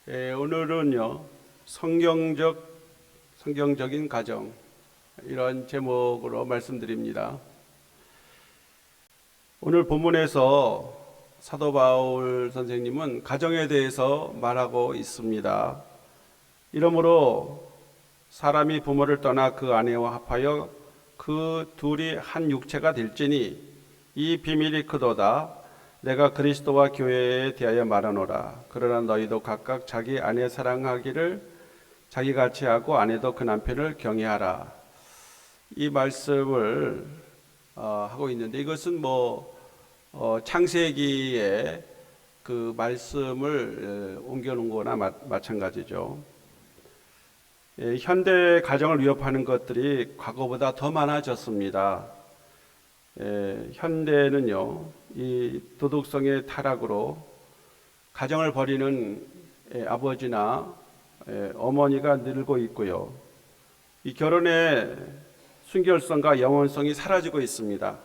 오늘은요, 성경적인 가정, 이런 제목으로 말씀드립니다. 오늘 본문에서 사도 바울 선생님은 가정에 대해서 말하고 있습니다. 이러므로 사람이 부모를 떠나 그 아내와 합하여 그 둘이 한 육체가 될지니 이 비밀이 크도다. 내가 그리스도와 교회에 대하여 말하노라. 그러나 너희도 각각 자기 아내 사랑하기를 자기같이 하고 아내도 그 남편을 경외하라. 이 말씀을 하고 있는데, 이것은 창세기에 그 말씀을 옮겨놓은 거나 마찬가지죠. 현대 가정을 위협하는 것들이 과거보다 더 많아졌습니다. 현대는요, 이 도덕성의 타락으로 가정을 버리는 아버지나 어머니가 늘고 있고요. 이 결혼의 순결성과 영원성이 사라지고 있습니다.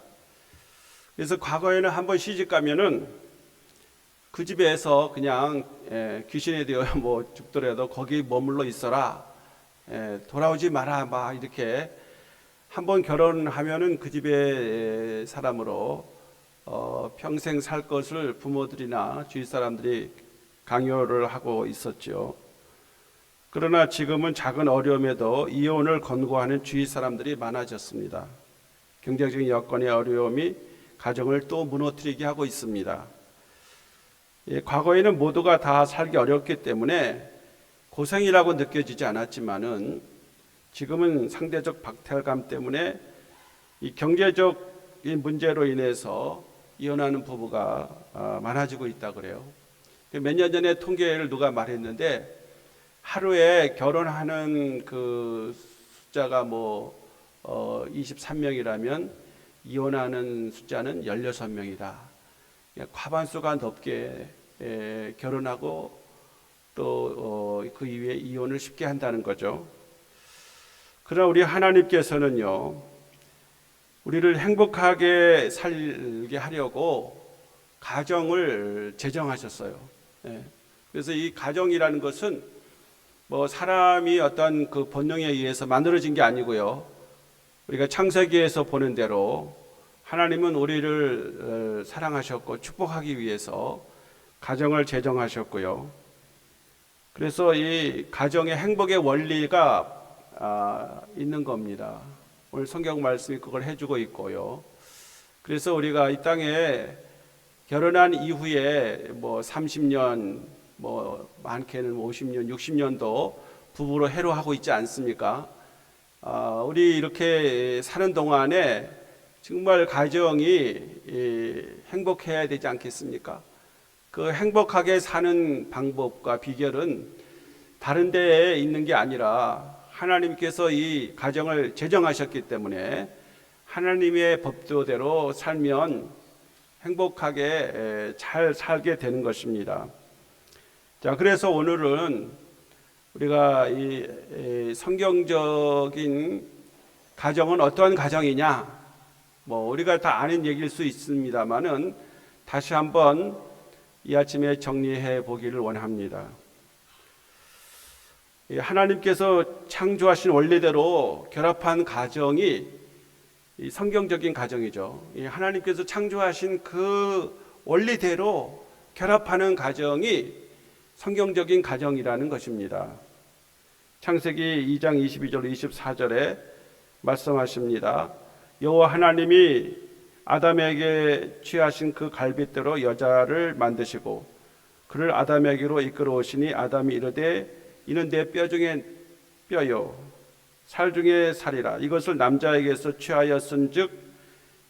그래서 과거에는 한번 시집 가면은 그 집에서 그냥 귀신이 되어 죽더라도 거기 머물러 있어라, 돌아오지 마라, 막 이렇게 한번 결혼하면은 그 집의 사람으로 평생 살 것을 부모들이나 주위 사람들이 강요를 하고 있었죠. 그러나 지금은 작은 어려움에도 이혼을 권고하는 주위 사람들이 많아졌습니다. 경제적인 여건의 어려움이 가정을 또 무너뜨리게 하고 있습니다. 과거에는 모두가 다 살기 어렵기 때문에 고생이라고 느껴지지 않았지만은 지금은 상대적 박탈감 때문에 이 경제적인 문제로 인해서 이혼하는 부부가 많아지고 있다 그래요. 몇 년 전에 통계를 누가 말했는데 하루에 결혼하는 그 숫자가 23명이라면 이혼하는 숫자는 16명이다. 과반수가 넘게 결혼하고 또 그 이후에 이혼을 쉽게 한다는 거죠. 그러나 우리 하나님께서는요, 우리를 행복하게 살게 하려고 가정을 제정하셨어요. 그래서 이 가정이라는 것은 사람이 어떤 그 본능에 의해서 만들어진 게 아니고요. 우리가 창세기에서 보는 대로 하나님은 우리를 사랑하셨고 축복하기 위해서 가정을 제정하셨고요. 그래서 이 가정의 행복의 원리가 있는 겁니다. 오늘 성경 말씀이 그걸 해주고 있고요. 그래서 우리가 이 땅에 결혼한 이후에 30년, 많게는 50년, 60년도 부부로 해로하고 있지 않습니까? 우리 이렇게 사는 동안에 정말 가정이 행복해야 되지 않겠습니까? 그 행복하게 사는 방법과 비결은 다른 데에 있는 게 아니라 하나님께서 이 가정을 제정하셨기 때문에 하나님의 법도대로 살면 행복하게 잘 살게 되는 것입니다. 자, 그래서 오늘은 우리가 이 성경적인 가정은 어떠한 가정이냐, 우리가 다 아는 얘기일 수 있습니다만은 다시 한번 이 아침에 정리해 보기를 원합니다. 하나님께서 창조하신 원리대로 결합한 가정이 성경적인 가정이죠. 하나님께서 창조하신 그 원리대로 결합하는 가정이 성경적인 가정이라는 것입니다. 창세기 2장 22절 24절에 말씀하십니다. 여호와 하나님이 아담에게 취하신 그 갈빗대로 여자를 만드시고 그를 아담에게로 이끌어오시니 아담이 이르되 이는 내 뼈 중에 뼈요 살 중에 살이라. 이것을 남자에게서 취하였은즉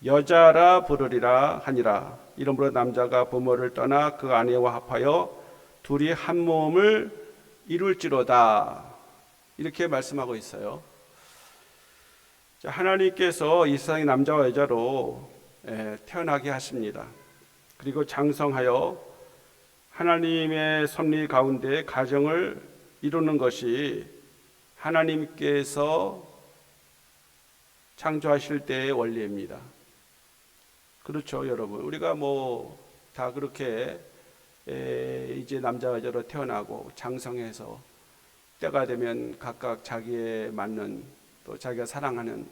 여자라 부르리라 하니라. 이러므로 남자가 부모를 떠나 그 아내와 합하여 둘이 한 몸을 이룰지로다. 이렇게 말씀하고 있어요. 하나님께서 이 세상의 남자와 여자로 태어나게 하십니다. 그리고 장성하여 하나님의 섭리 가운데 가정을 이루는 것이 하나님께서 창조하실 때의 원리입니다. 그렇죠, 여러분. 우리가 다 그렇게 이제 남자와 여자로 태어나고 장성해서 때가 되면 각각 자기에 맞는 또 자기가 사랑하는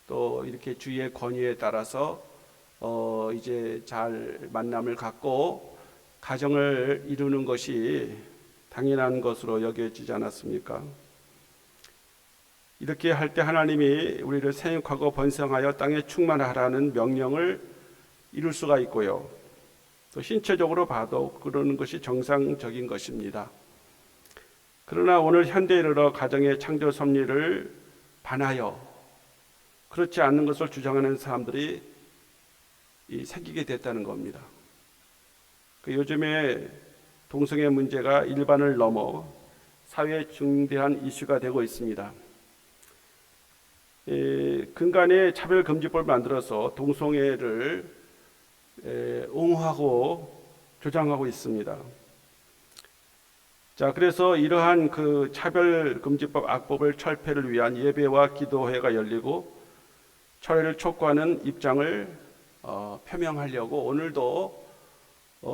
또 이렇게 주위의 권위에 따라서 이제 잘 만남을 갖고 가정을 이루는 것이 당연한 것으로 여겨지지 않았습니까? 이렇게 할 때 하나님이 우리를 생육하고 번성하여 땅에 충만하라는 명령을 이룰 수가 있고요. 또 신체적으로 봐도 그러는 것이 정상적인 것입니다. 그러나 오늘 현대에 이르러 가정의 창조 섭리를 반하여 그렇지 않는 것을 주장하는 사람들이 생기게 됐다는 겁니다. 요즘에 동성애 문제가 일반을 넘어 사회의 중대한 이슈가 되고 있습니다. 근간에 차별금지법을 만들어서 동성애를 옹호하고 조장하고 있습니다. 자, 그래서 이러한 그 차별금지법 악법을 철폐를 위한 예배와 기도회가 열리고 철회를 촉구하는 입장을 표명하려고 오늘도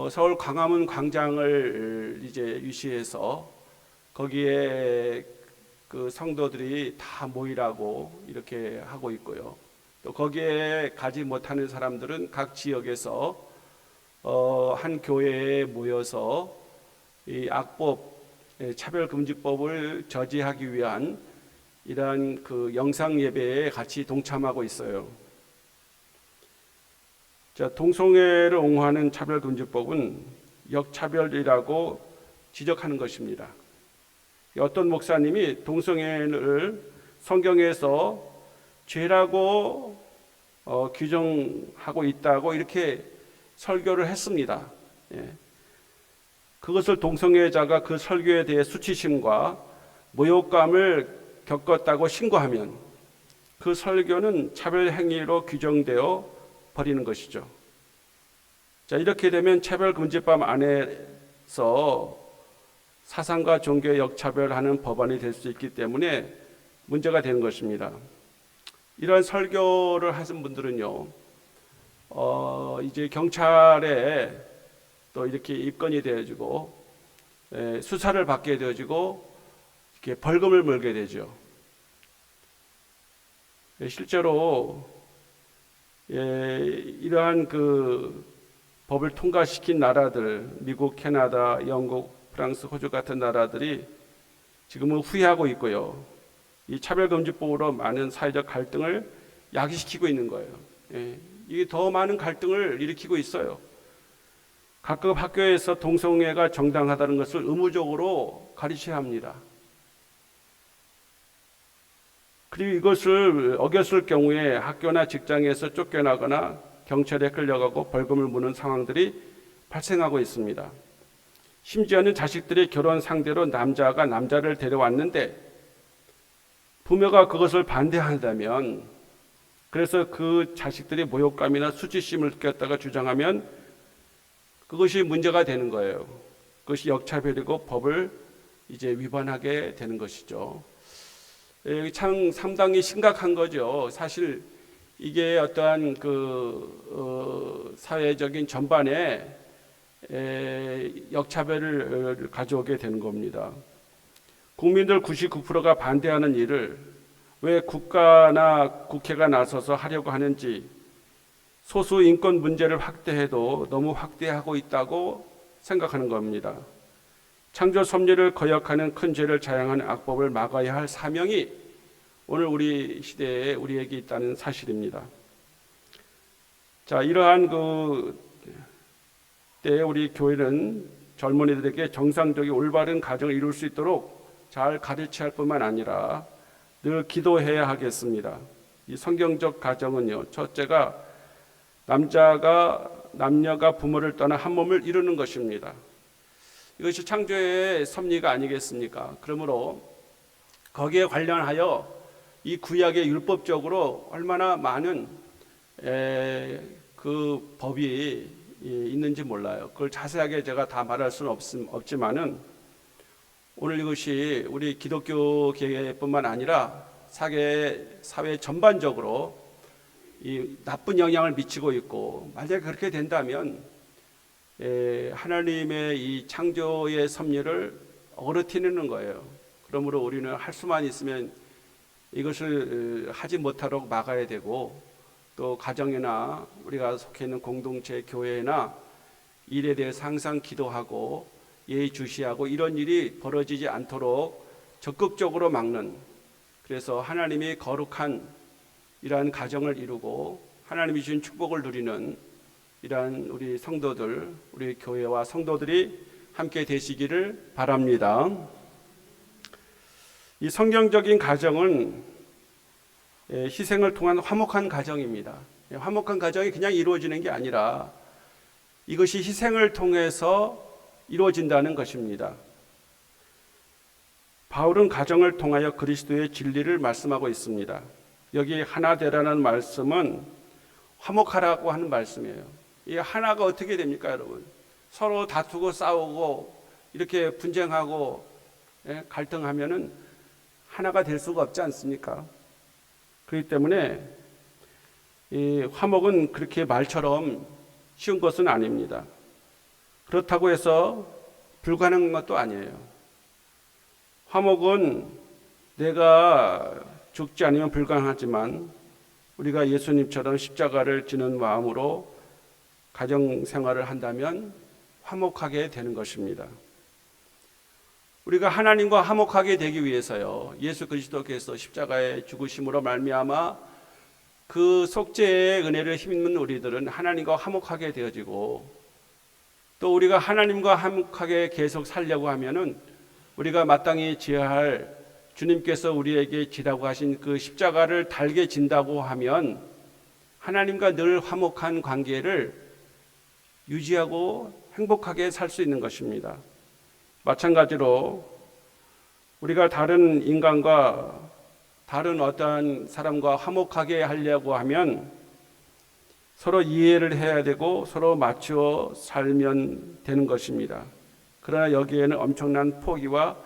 서울 광화문 광장을 이제 유시해서 거기에 그 성도들이 다 모이라고 이렇게 하고 있고요. 또 거기에 가지 못하는 사람들은 각 지역에서 한 교회에 모여서 이 악법, 차별금지법을 저지하기 위한 이러한 그 영상 예배에 같이 동참하고 있어요. 자, 동성애를 옹호하는 차별금지법은 역차별이라고 지적하는 것입니다. 어떤 목사님이 동성애를 성경에서 죄라고 규정하고 있다고 이렇게 설교를 했습니다. 그것을 동성애자가 그 설교에 대해 수치심과 모욕감을 겪었다고 신고하면 그 설교는 차별 행위로 규정되어 버리는 것이죠. 자, 이렇게 되면 차별금지법 안에서 사상과 종교의 역차별하는 법안이 될 수 있기 때문에 문제가 되는 것입니다. 이런 설교를 하신 분들은요, 이제 경찰에 또 이렇게 입건이 되어지고 수사를 받게 되어지고 이렇게 벌금을 물게 되죠. 실제로 이러한 그 법을 통과시킨 나라들, 미국, 캐나다, 영국, 프랑스, 호주 같은 나라들이 지금은 후회하고 있고요. 이 차별금지법으로 많은 사회적 갈등을 야기시키고 있는 거예요. 이게 더 많은 갈등을 일으키고 있어요. 각급 학교에서 동성애가 정당하다는 것을 의무적으로 가르쳐야 합니다. 그리고 이것을 어겼을 경우에 학교나 직장에서 쫓겨나거나 경찰에 끌려가고 벌금을 무는 상황들이 발생하고 있습니다. 심지어는 자식들이 결혼 상대로 남자가 남자를 데려왔는데 부모가 그것을 반대한다면, 그래서 그 자식들이 모욕감이나 수치심을 느꼈다가 주장하면 그것이 문제가 되는 거예요. 그것이 역차별이고 법을 이제 위반하게 되는 것이죠. 참 상당히 심각한 거죠. 사실 이게 어떠한 사회적인 전반에 역차별을 가져오게 되는 겁니다. 국민들 99%가 반대하는 일을 왜 국가나 국회가 나서서 하려고 하는지, 소수 인권 문제를 확대해도 너무 확대하고 있다고 생각하는 겁니다. 창조 섭리를 거역하는 큰 죄를 자행하는 악법을 막아야 할 사명이 오늘 우리 시대에 우리에게 있다는 사실입니다. 자, 이러한 때에 우리 교회는 젊은이들에게 정상적인 올바른 가정을 이룰 수 있도록 잘 가르쳐야 할 뿐만 아니라 늘 기도해야 하겠습니다. 이 성경적 가정은요, 첫째가 남녀가 부모를 떠나 한 몸을 이루는 것입니다. 이것이 창조의 섭리가 아니겠습니까? 그러므로 거기에 관련하여 이 구약의 율법적으로 얼마나 많은 그 법이 있는지 몰라요. 그걸 자세하게 제가 다 말할 수는 없지만은 오늘 이것이 우리 기독교 계뿐만 아니라 사회 전반적으로 이 나쁜 영향을 미치고 있고, 만약에 그렇게 된다면 하나님의 이 창조의 섭리를 어그러뜨리는 거예요. 그러므로 우리는 할 수만 있으면 이것을 하지 못하도록 막아야 되고, 또 가정이나 우리가 속해 있는 공동체, 교회나 일에 대해서 항상 기도하고 예의주시하고 이런 일이 벌어지지 않도록 적극적으로 막는, 그래서 하나님이 거룩한 이러한 가정을 이루고 하나님이 주신 축복을 누리는 이러한 우리 성도들, 우리 교회와 성도들이 함께 되시기를 바랍니다. 이 성경적인 가정은 희생을 통한 화목한 가정입니다. 화목한 가정이 그냥 이루어지는 게 아니라 이것이 희생을 통해서 이루어진다는 것입니다. 바울은 가정을 통하여 그리스도의 진리를 말씀하고 있습니다. 여기 하나 되라는 말씀은 화목하라고 하는 말씀이에요. 이 하나가 어떻게 됩니까, 여러분? 서로 다투고 싸우고 이렇게 분쟁하고 갈등하면은 하나가 될 수가 없지 않습니까? 그렇기 때문에 이 화목은 그렇게 말처럼 쉬운 것은 아닙니다. 그렇다고 해서 불가능한 것도 아니에요. 화목은 내가 죽지 않으면 불가능하지만 우리가 예수님처럼 십자가를 지는 마음으로 가정 생활을 한다면 화목하게 되는 것입니다. 우리가 하나님과 화목하게 되기 위해서요, 예수 그리스도께서 십자가의 죽으심으로 말미암아 그 속죄의 은혜를 힘입는 우리들은 하나님과 화목하게 되어지고, 또 우리가 하나님과 화목하게 계속 살려고 하면은 우리가 마땅히 지어야 할 주님께서 우리에게 지라고 하신 그 십자가를 달게 진다고 하면 하나님과 늘 화목한 관계를 유지하고 행복하게 살 수 있는 것입니다. 마찬가지로 우리가 다른 인간과 다른 어떠한 사람과 화목하게 하려고 하면 서로 이해를 해야 되고 서로 맞추어 살면 되는 것입니다. 그러나 여기에는 엄청난 포기와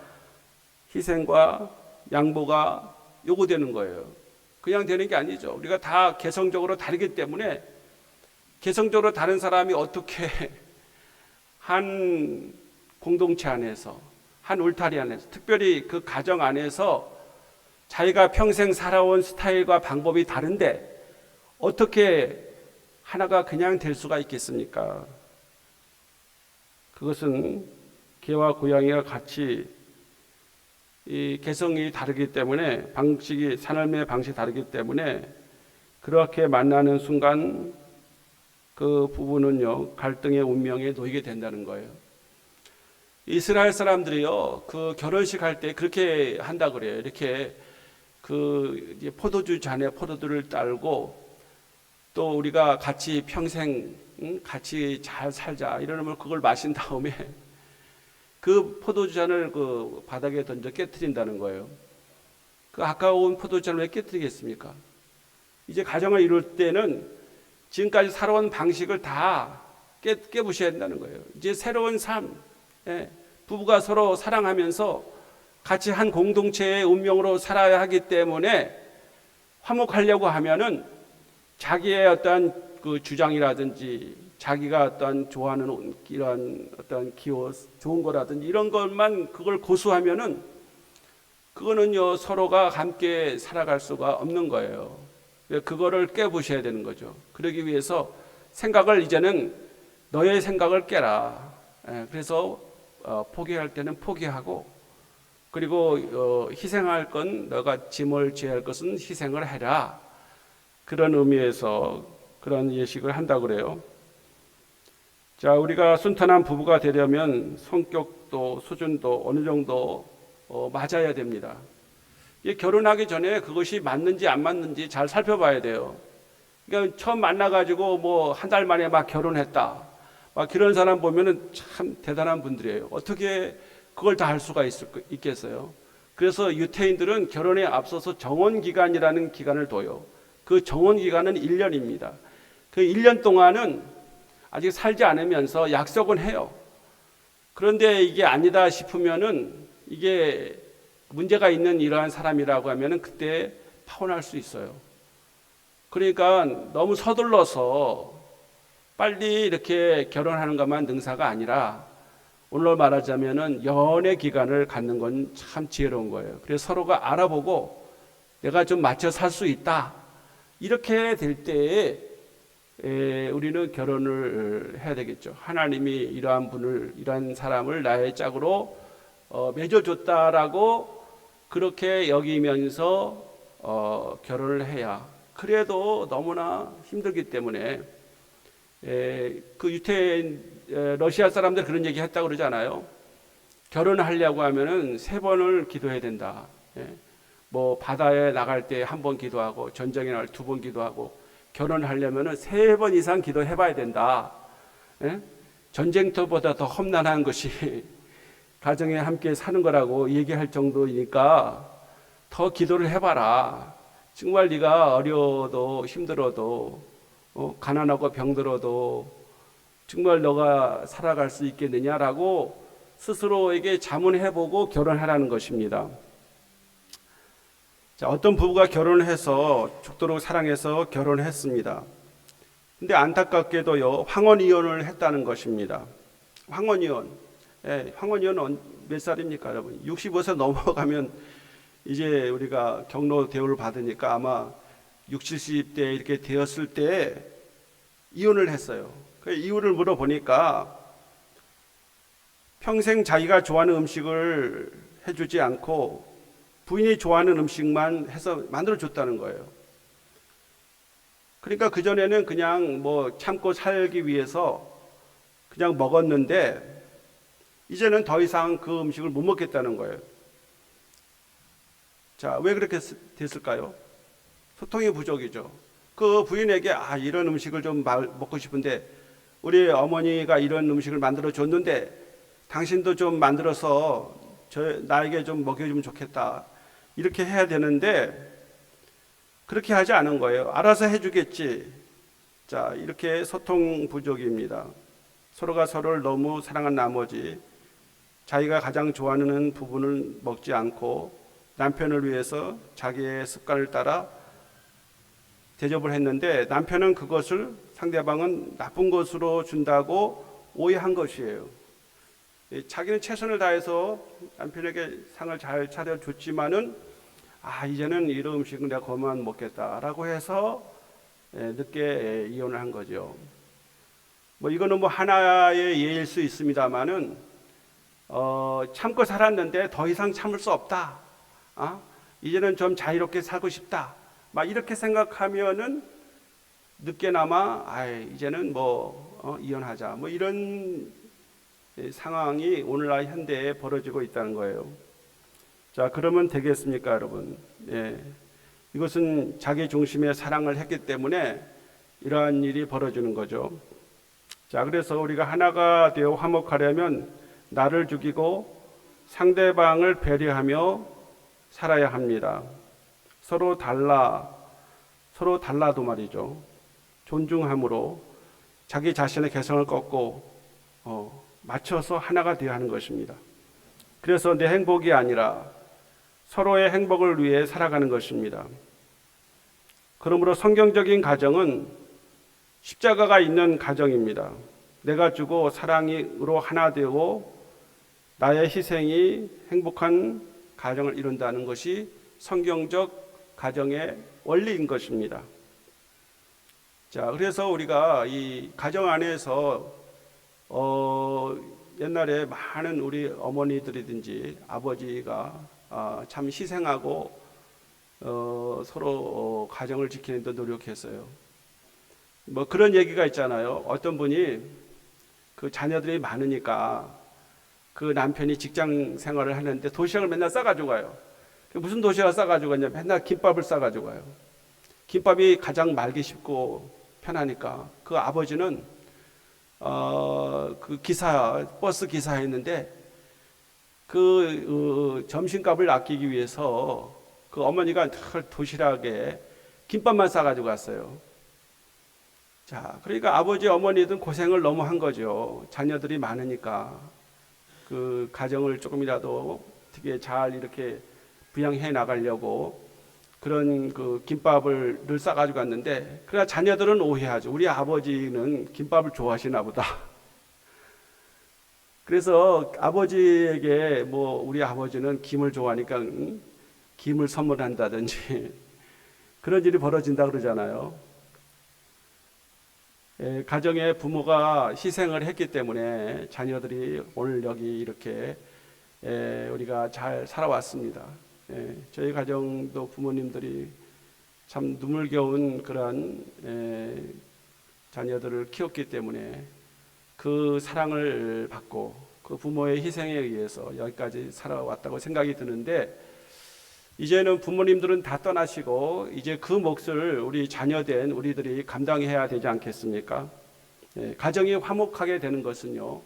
희생과 양보가 요구되는 거예요. 그냥 되는 게 아니죠. 우리가 다 개성적으로 다르기 때문에 개성적으로 다른 사람이 어떻게 한 공동체 안에서, 한 울타리 안에서, 특별히 그 가정 안에서 자기가 평생 살아온 스타일과 방법이 다른데 어떻게 하나가 그냥 될 수가 있겠습니까? 그것은 개와 고양이와 같이 이 개성이 다르기 때문에, 방식이, 삶의 방식이 다르기 때문에 그렇게 만나는 순간 그 부부는요, 갈등의 운명에 놓이게 된다는 거예요. 이스라엘 사람들이요, 그 결혼식 할 때 그렇게 한다 그래요. 이렇게 그 포도주 잔에 포도주를 따르고, 또 우리가 같이 평생 같이 잘 살자 이러면 그걸 마신 다음에 그 포도주 잔을 그 바닥에 던져 깨트린다는 거예요. 그 아까운 포도주 잔을 왜 깨트리겠습니까? 이제 가정을 이룰 때는 지금까지 살아온 방식을 다 깨부셔야 된다는 거예요. 이제 새로운 삶, 부부가 서로 사랑하면서 같이 한 공동체의 운명으로 살아야 하기 때문에 화목하려고 하면은 자기의 어떤 그 주장이라든지 자기가 어떤 좋아하는 이런 어떤 기호 좋은 거라든지 이런 것만 그걸 고수하면은 그거는요, 서로가 함께 살아갈 수가 없는 거예요. 그거를 깨부셔야 되는 거죠. 그러기 위해서 생각을 이제는 너의 생각을 깨라. 그래서 포기할 때는 포기하고, 그리고 희생할 건, 너가 짐을 지어야 할 것은 희생을 해라. 그런 의미에서 그런 예식을 한다고 그래요. 자, 우리가 순탄한 부부가 되려면 성격도 수준도 어느 정도 맞아야 됩니다. 결혼하기 전에 그것이 맞는지 안 맞는지 잘 살펴봐야 돼요. 그러니까 처음 만나가지고 뭐 한 달 만에 막 결혼했다, 막 그런 사람 보면은 참 대단한 분들이에요. 어떻게 그걸 다 할 수가 있겠어요? 그래서 유태인들은 결혼에 앞서서 정혼기간이라는 기간을 둬요. 그 정혼기간은 1년입니다. 그 1년 동안은 아직 살지 않으면서 약속은 해요. 그런데 이게 아니다 싶으면은, 이게 문제가 있는 이러한 사람이라고 하면은 그때 파혼할 수 있어요. 그러니까 너무 서둘러서 빨리 이렇게 결혼하는 것만 능사가 아니라 오늘날 말하자면은 연애 기간을 갖는 건 참 지혜로운 거예요. 그래서 서로가 알아보고 내가 좀 맞춰 살 수 있다. 이렇게 될 때에 우리는 결혼을 해야 되겠죠. 하나님이 이러한 분을, 이러한 사람을 나의 짝으로 맺어줬다라고 그렇게 여기면서 결혼을 해야. 그래도 너무나 힘들기 때문에 그 유태인 러시아 사람들 그런 얘기 했다고 그러잖아요. 결혼하려고 하면은 3번을 기도해야 된다. 뭐 바다에 나갈 때 1번 기도하고 전쟁에 나갈 2번 기도하고 결혼하려면은 3번 이상 기도해봐야 된다. 전쟁터보다 더 험난한 것이 가정에 함께 사는 거라고 얘기할 정도이니까 더 기도를 해봐라. 정말 네가 어려워도 힘들어도 가난하고 병들어도 정말 너가 살아갈 수 있겠느냐라고 스스로에게 자문해보고 결혼하라는 것입니다. 자, 어떤 부부가 결혼을 해서 죽도록 사랑해서 결혼했습니다. 근데 안타깝게도요, 황혼이혼을 했다는 것입니다. 황혼이혼. 황혼이혼은 몇 살입니까, 여러분? 65세 넘어가면 이제 우리가 경로 대우를 받으니까 아마 60, 70대 이렇게 되었을 때 이혼을 했어요. 그 이유를 물어보니까 평생 자기가 좋아하는 음식을 해주지 않고 부인이 좋아하는 음식만 해서 만들어줬다는 거예요. 그러니까 그전에는 그냥 뭐 참고 살기 위해서 그냥 먹었는데 이제는 더 이상 그 음식을 못 먹겠다는 거예요. 자, 왜 그렇게 됐을까요? 소통의 부족이죠. 그 부인에게 이런 음식을 좀 먹고 싶은데 우리 어머니가 이런 음식을 만들어 줬는데 당신도 좀 만들어서 나에게 좀 먹여주면 좋겠다. 이렇게 해야 되는데 그렇게 하지 않은 거예요. 알아서 해주겠지. 자, 이렇게 소통 부족입니다. 서로가 서로를 너무 사랑한 나머지 자기가 가장 좋아하는 부분을 먹지 않고 남편을 위해서 자기의 습관을 따라 대접을 했는데 남편은 그것을 상대방은 나쁜 것으로 준다고 오해한 것이에요. 자기는 최선을 다해서 남편에게 상을 잘 차려줬지만은 이제는 이런 음식은 내가 그만 먹겠다라고 해서 늦게 이혼을 한 거죠. 뭐 이거는 뭐 하나의 예일 수 있습니다만은 참고 살았는데 더 이상 참을 수 없다. 이제는 좀 자유롭게 살고 싶다. 막 이렇게 생각하면은 늦게나마 이제는 뭐 이혼하자. 뭐 이런 상황이 오늘날 현대에 벌어지고 있다는 거예요. 자, 그러면 되겠습니까, 여러분? 이것은 자기 중심의 사랑을 했기 때문에 이러한 일이 벌어지는 거죠. 자, 그래서 우리가 하나가 되어 화목하려면 나를 죽이고 상대방을 배려하며 살아야 합니다. 서로 달라도 말이죠. 존중함으로 자기 자신의 개성을 꺾고 맞춰서 하나가 되어야 하는 것입니다. 그래서 내 행복이 아니라 서로의 행복을 위해 살아가는 것입니다. 그러므로 성경적인 가정은 십자가가 있는 가정입니다. 내가 주고 사랑으로 하나 되고 나의 희생이 행복한 가정을 이룬다는 것이 성경적 가정의 원리인 것입니다. 자, 그래서 우리가 이 가정 안에서 옛날에 많은 우리 어머니들이든지 아버지가 참 희생하고 서로 가정을 지키는 데 노력했어요. 뭐 그런 얘기가 있잖아요. 어떤 분이 그 자녀들이 많으니까 그 남편이 직장 생활을 하는데 도시락을 맨날 싸가지고 가요. 무슨 도시락을 싸가지고 가냐? 맨날 김밥을 싸가지고 가요. 김밥이 가장 말기 쉽고 편하니까 그 아버지는 그 버스 기사였는데 그 점심값을 아끼기 위해서 그 어머니가 도시락에 김밥만 싸가지고 갔어요. 자, 그러니까 아버지 어머니든 고생을 너무 한 거죠. 자녀들이 많으니까 그 가정을 조금이라도 어떻게 잘 이렇게 부양해 나가려고 그런 그 김밥을 늘 싸가지고 갔는데, 그러나 자녀들은 오해하죠. 우리 아버지는 김밥을 좋아하시나 보다. 그래서 아버지에게 뭐 우리 아버지는 김을 좋아하니까 김을 선물한다든지 그런 일이 벌어진다 그러잖아요. 가정에 부모가 희생을 했기 때문에 자녀들이 오늘 여기 이렇게 우리가 잘 살아왔습니다. 저희 가정도 부모님들이 참 눈물겨운 그러한 자녀들을 키웠기 때문에 그 사랑을 받고 그 부모의 희생에 의해서 여기까지 살아왔다고 생각이 드는데, 이제는 부모님들은 다 떠나시고 이제 그 몫을 우리 자녀된 우리들이 감당해야 되지 않겠습니까? 가정이 화목하게 되는 것은요,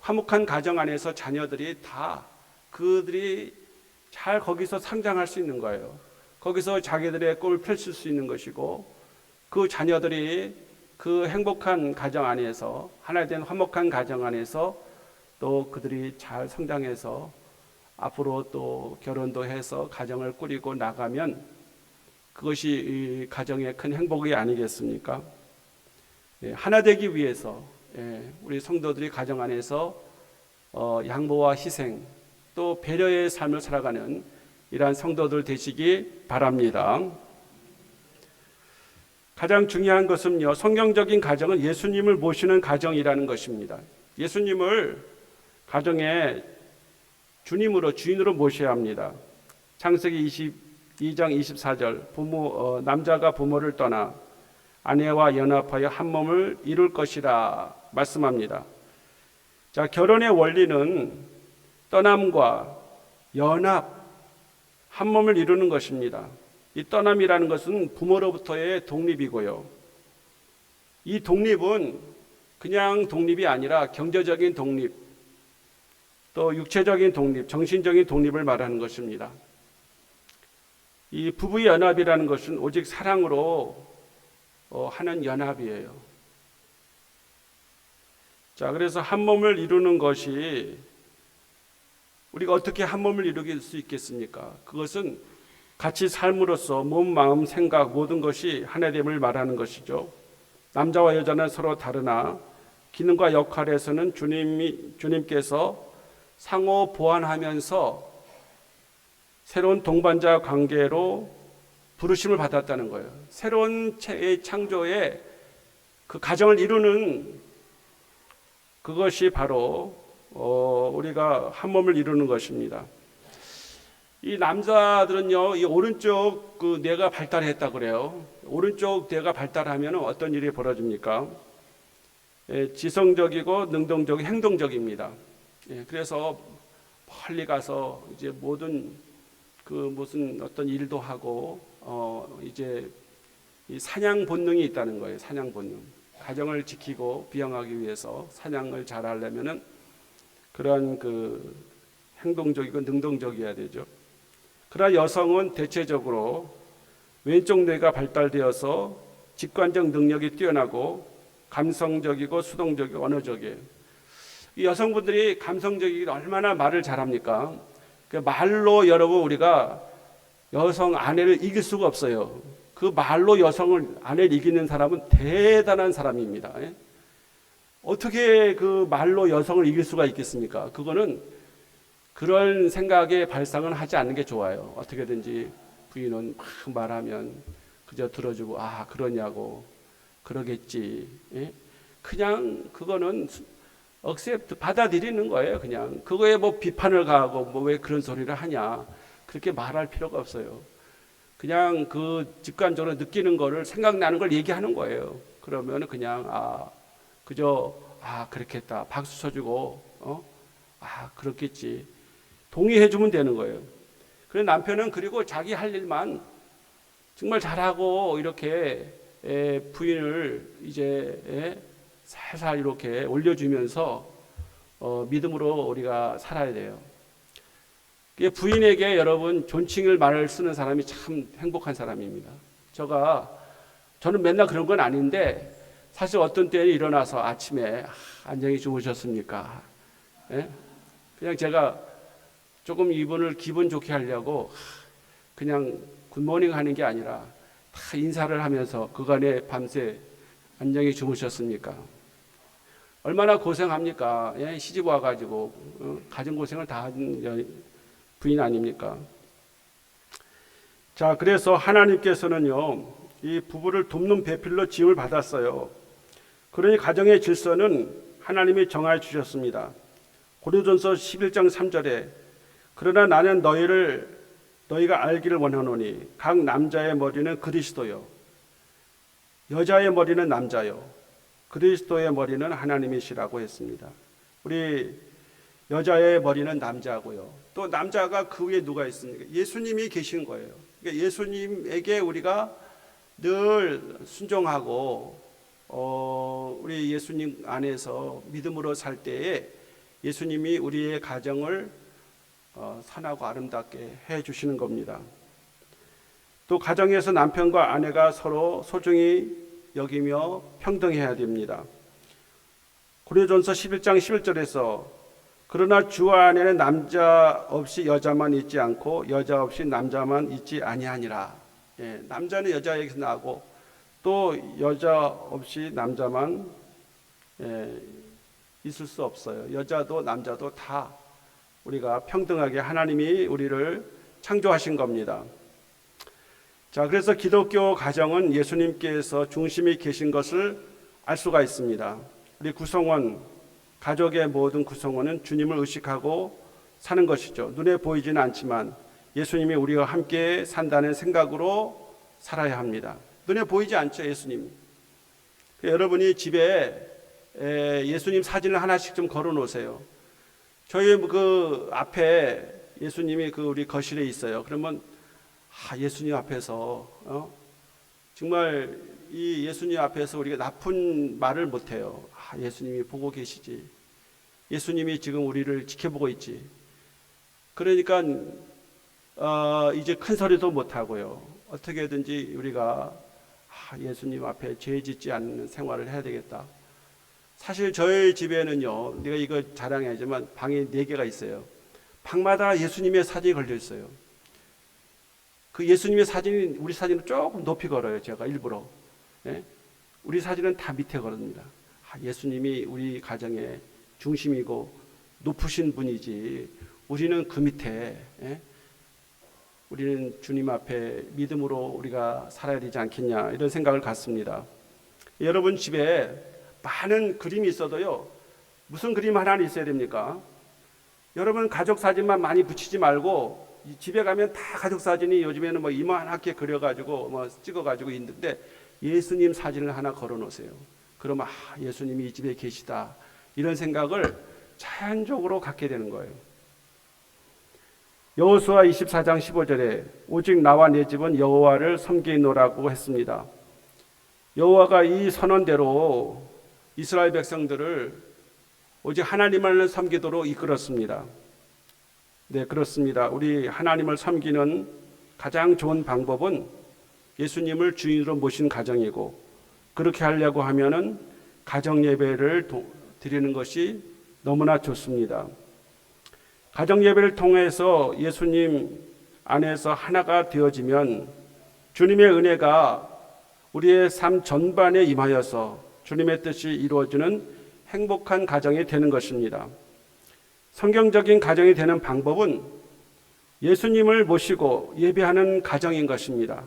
화목한 가정 안에서 자녀들이 다 그들이 잘 거기서 성장할 수 있는 거예요. 거기서 자기들의 꿈을 펼칠 수 있는 것이고, 그 자녀들이 그 행복한 가정 안에서, 하나 된 화목한 가정 안에서 또 그들이 잘 성장해서 앞으로 또 결혼도 해서 가정을 꾸리고 나가면 그것이 이 가정의 큰 행복이 아니겠습니까? 하나 되기 위해서 우리 성도들이 가정 안에서 양보와 희생 또 배려의 삶을 살아가는 이러한 성도들 되시기 바랍니다. 가장 중요한 것은요, 성경적인 가정은 예수님을 모시는 가정이라는 것입니다. 예수님을 가정에 주님으로, 주인으로 모셔야 합니다. 창세기 22장 24절, 남자가 부모를 떠나 아내와 연합하여 한 몸을 이룰 것이라 말씀합니다. 자, 결혼의 원리는 떠남과 연합, 한 몸을 이루는 것입니다. 이 떠남이라는 것은 부모로부터의 독립이고요. 이 독립은 그냥 독립이 아니라 경제적인 독립, 또 육체적인 독립, 정신적인 독립을 말하는 것입니다. 이 부부의 연합이라는 것은 오직 사랑으로 하는 연합이에요. 자, 그래서 한 몸을 이루는 것이, 우리가 어떻게 한 몸을 이루길 수 있겠습니까? 그것은 같이 삶으로써 몸, 마음, 생각 모든 것이 하나됨을 말하는 것이죠. 남자와 여자는 서로 다르나 기능과 역할에서는 주님께서 상호 보완하면서 새로운 동반자 관계로 부르심을 받았다는 거예요. 새로운 창조의 그 가정을 이루는 그것이 바로 우리가 한 몸을 이루는 것입니다. 이 남자들은요, 이 오른쪽 그 뇌가 발달했다 그래요. 오른쪽 뇌가 발달하면 어떤 일이 벌어집니까? 지성적이고 능동적이고 행동적입니다. 그래서 멀리 가서 이제 모든 그 무슨 어떤 일도 하고 이제 이 사냥 본능이 있다는 거예요. 사냥 본능. 가정을 지키고 부양하기 위해서 사냥을 잘 하려면은 그러한 그 행동적이고 능동적이어야 되죠. 그러나 여성은 대체적으로 왼쪽 뇌가 발달되어서 직관적 능력이 뛰어나고 감성적이고 수동적이고 언어적이에요. 이 여성분들이 감성적이기 얼마나 말을 잘합니까? 그 말로 여러분 우리가 여성 아내를 이길 수가 없어요. 그 말로 여성을 아내를 이기는 사람은 대단한 사람입니다. 어떻게 그 말로 여성을 이길 수가 있겠습니까? 그거는 그런 생각의 발상은 하지 않는 게 좋아요. 어떻게든지 부인은 막 말하면 그저 들어주고 아 그러냐고 그러겠지. 그냥 그거는 억셉트 받아들이는 거예요. 그냥 그거에 뭐 비판을 가하고 뭐 왜 그런 소리를 하냐 그렇게 말할 필요가 없어요. 그냥 그 직관적으로 느끼는 거를 생각나는 걸 얘기하는 거예요. 그러면 그냥 그저 그렇겠다 박수 쳐주고 그렇겠지 동의해 주면 되는 거예요. 그래서 남편은 그리고 자기 할 일만 정말 잘하고 이렇게 부인을 이제 살살 이렇게 올려주면서 믿음으로 우리가 살아야 돼요. 부인에게 여러분 존칭을 말을 쓰는 사람이 참 행복한 사람입니다. 저는 맨날 그런 건 아닌데 사실 어떤 때는 일어나서 아침에 안녕히 주무셨습니까? 그냥 제가 조금 이분을 기분 좋게 하려고 그냥 굿모닝 하는 게 아니라 다 인사를 하면서 그간에 밤새 안녕히 주무셨습니까? 얼마나 고생합니까? 예? 시집 와가지고 가정 고생을 다 한 부인 아닙니까? 자, 그래서 하나님께서는요, 이 부부를 돕는 배필로 지음을 받았어요. 그러니 가정의 질서는 하나님이 정하여 주셨습니다. 고린도전서 11장 3절에 그러나 나는 너희가 알기를 원하노니 각 남자의 머리는 그리스도요 여자의 머리는 남자요 그리스도의 머리는 하나님이시라고 했습니다. 우리 여자의 머리는 남자고요. 또 남자가 그 위에 누가 있습니까? 예수님이 계신 거예요. 그러니까 예수님에게 우리가 늘 순종하고 우리 예수님 안에서 믿음으로 살 때에 예수님이 우리의 가정을 선하고 아름답게 해주시는 겁니다. 또 가정에서 남편과 아내가 서로 소중히 여기며 평등해야 됩니다. 고린도전서 11장 11절에서 그러나 주 안에는 남자 없이 여자만 있지 않고 여자 없이 남자만 있지 아니하니라. 예, 남자는 여자에게서 나고 또 여자 없이 남자만 있을 수 없어요. 여자도 남자도 다 우리가 평등하게 하나님이 우리를 창조하신 겁니다. 자, 그래서 기독교 가정은 예수님께서 중심이 계신 것을 알 수가 있습니다. 우리 구성원, 가족의 모든 구성원은 주님을 의식하고 사는 것이죠. 눈에 보이지는 않지만 예수님이 우리와 함께 산다는 생각으로 살아야 합니다. 눈에 보이지 않죠, 예수님. 여러분이 집에 예수님 사진을 하나씩 좀 걸어 놓으세요. 저희 그 앞에 예수님이 그 우리 거실에 있어요. 그러면 예수님 앞에서 정말 이 예수님 앞에서 우리가 나쁜 말을 못 해요. 예수님이 보고 계시지. 예수님이 지금 우리를 지켜보고 있지. 그러니까 이제 큰 소리도 못 하고요. 어떻게든지 우리가 예수님 앞에 죄 짓지 않는 생활을 해야 되겠다. 사실 저희 집에는요, 내가 이거 자랑해야지만 방이 4개가 있어요. 방마다 예수님의 사진이 걸려 있어요. 그 예수님의 사진이 우리 사진을 조금 높이 걸어요. 제가 일부러. 예? 우리 사진은 다 밑에 걸습니다. 예수님이 우리 가정의 중심이고 높으신 분이지 우리는 그 밑에 우리는 주님 앞에 믿음으로 우리가 살아야 되지 않겠냐 이런 생각을 갖습니다. 여러분 집에 많은 그림이 있어도요, 무슨 그림 하나 있어야 됩니까? 여러분 가족 사진만 많이 붙이지 말고 집에 가면 다 가족 사진이 요즘에는 뭐 이만하게 그려가지고 뭐 찍어가지고 있는데 예수님 사진을 하나 걸어 놓으세요. 그러면 예수님이 이 집에 계시다 이런 생각을 자연적으로 갖게 되는 거예요. 여호수아 24장 15절에 오직 나와 내 집은 여호와를 섬기노라고 했습니다. 여호와가 이 선언대로 이스라엘 백성들을 오직 하나님을 섬기도록 이끌었습니다. 네, 그렇습니다. 우리 하나님을 섬기는 가장 좋은 방법은 예수님을 주인으로 모신 가정이고, 그렇게 하려고 하면은 가정 예배를 드리는 것이 너무나 좋습니다. 가정 예배를 통해서 예수님 안에서 하나가 되어지면 주님의 은혜가 우리의 삶 전반에 임하여서 주님의 뜻이 이루어지는 행복한 가정이 되는 것입니다. 성경적인 가정이 되는 방법은 예수님을 모시고 예배하는 가정인 것입니다.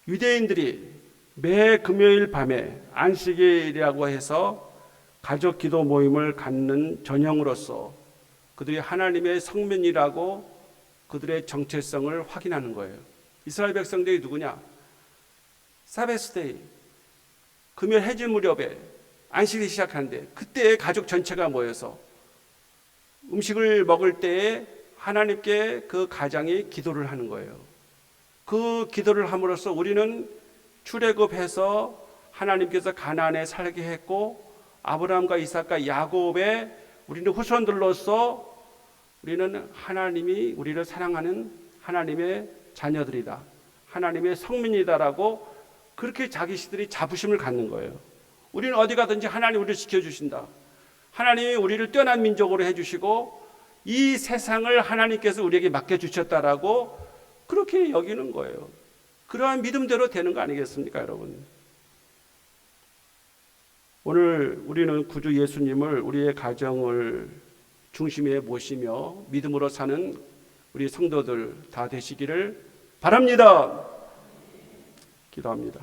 유대인들이 매 금요일 밤에 안식일이라고 해서 가족 기도 모임을 갖는 전형으로서 그들이 하나님의 성민이라고 그들의 정체성을 확인하는 거예요. 이스라엘 백성들이 누구냐? 사베스데이, 금요일 해질 무렵에 안식일이 시작하는데 그때 가족 전체가 모여서 음식을 먹을 때에 하나님께 그 가장이 기도를 하는 거예요. 그 기도를 함으로써 우리는 출애굽해서 하나님께서 가나안에 살게 했고 아브라함과 이삭과 야곱의 우리는 후손들로서 우리는 하나님이 우리를 사랑하는 하나님의 자녀들이다, 하나님의 성민이다라고 그렇게 자기들이 자부심을 갖는 거예요. 우리는 어디 가든지 하나님 우리를 지켜주신다, 하나님이 우리를 뛰어난 민족으로 해주시고 이 세상을 하나님께서 우리에게 맡겨주셨다라고 그렇게 여기는 거예요. 그러한 믿음대로 되는 거 아니겠습니까, 여러분? 오늘 우리는 구주 예수님을 우리의 가정을 중심에 모시며 믿음으로 사는 우리 성도들 다 되시기를 바랍니다. 기도합니다.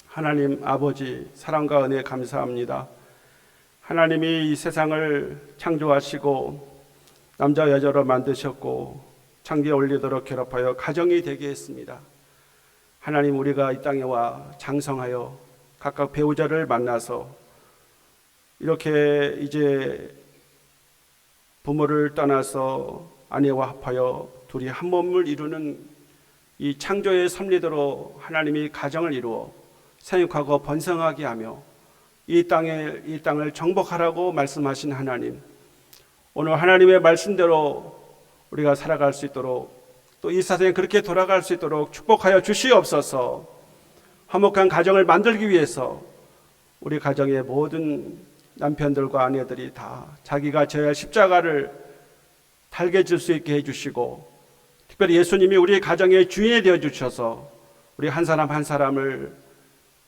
하나님 아버지, 사랑과 은혜 감사합니다. 하나님이 이 세상을 창조하시고 남자 여자로 만드셨고 창기에 올리도록 결합하여 가정이 되게 했습니다. 하나님, 우리가 이 땅에 와 장성하여 각각 배우자를 만나서 이렇게 이제 부모를 떠나서 아내와 합하여 둘이 한 몸을 이루는 이 창조의 섭리대로 하나님이 가정을 이루어 생육하고 번성하게 하며 이 땅을 정복하라고 말씀하신 하나님, 오늘 하나님의 말씀대로 우리가 살아갈 수 있도록 또 이 세상에 그렇게 돌아갈 수 있도록 축복하여 주시옵소서. 화목한 가정을 만들기 위해서 우리 가정의 모든 남편들과 아내들이 다 자기가 져야 할 십자가를 달게 질 수 있게 해주시고, 특별히 예수님이 우리 가정의 주인이 되어 주셔서 우리 한 사람 한 사람을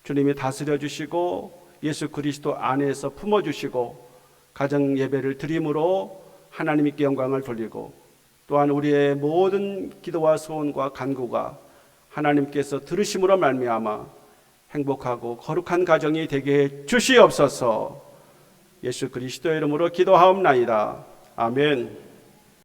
주님이 다스려 주시고 예수 그리스도 안에서 품어주시고 가정 예배를 드림으로 하나님께 영광을 돌리고, 또한 우리의 모든 기도와 소원과 간구가 하나님께서 들으심으로 말미암아 행복하고 거룩한 가정이 되게 해 주시옵소서. 예수 그리스도의 이름으로 기도하옵나이다. 아멘.